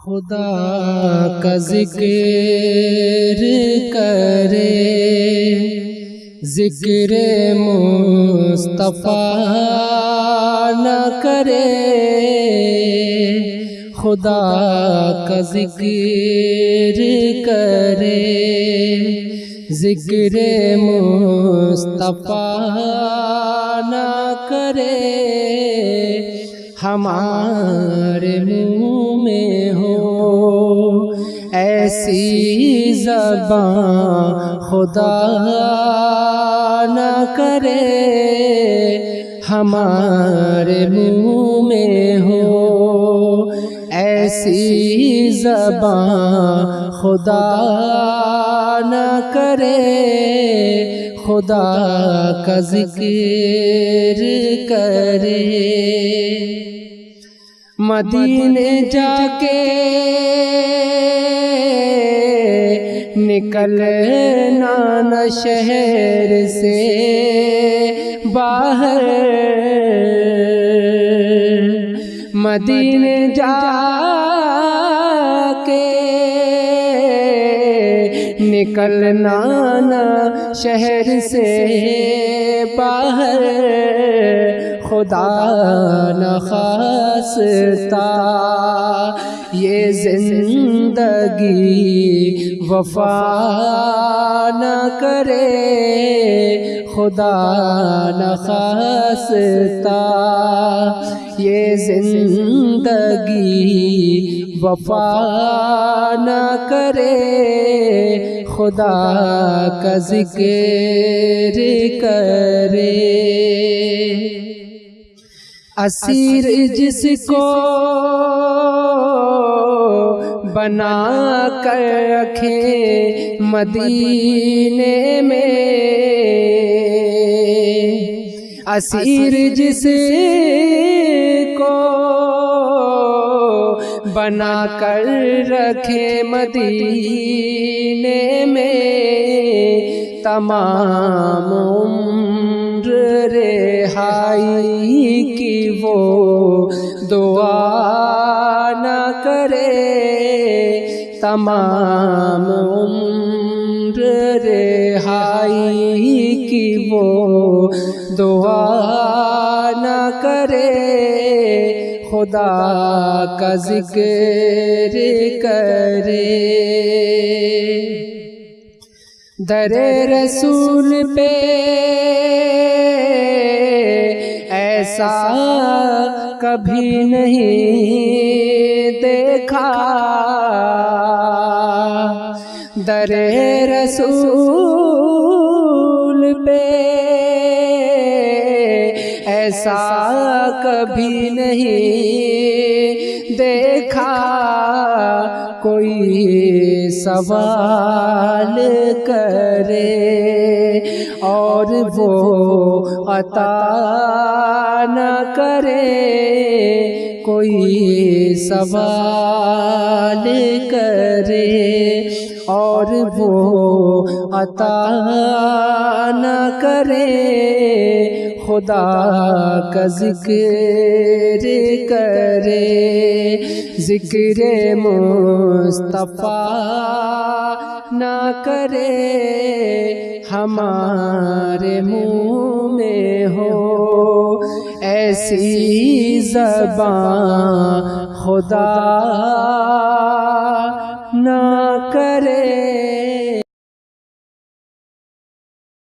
خدا کا ذکر کرے، ذکر مصطفیٰ نہ کرے، خدا کا ذکر کرے، ذکر مصطفیٰ نہ کرے، ہمارے منہ میں ہو ایسی زبان خدا نہ کرے، ہمارے منہ میں ہو ایسی زبان خدا نہ کرے، خدا کا ذکر کرے۔ مدینے جا کے نکلنا نہ شہر سے باہر، مدینے جا کے نکلنا نہ شہر سے باہر، خدا نخواستہ یہ زندگی وفا نہ کرے، خدا نخواستہ یہ زندگی وفا نہ کرے، خدا کا ذکر کرے۔ اسیر جس کو بنا کر رکھے مدینے میں، اسیر جس کو بنا کر رکھے مدینے میں، تمام عمر رہائی کی وہ دعا نہ کرے، تمام عمر رہائی کی وہ دعا نہ کرے، خدا کا ذکر کرے۔ در رسول پہ ایسا کبھی نہیں دیکھا، در رسول پہ ایسا کبھی نہیں دیکھا، کوئی سوال کرے اور وہ عطا نہ کرے، کوئی سوال کرے اور وہ عطا نہ کرے، خدا کا ذکر کرے، ذکر مصطفیٰ نہ کرے، ہمارے منہ میں ہو ایسی زبان خدا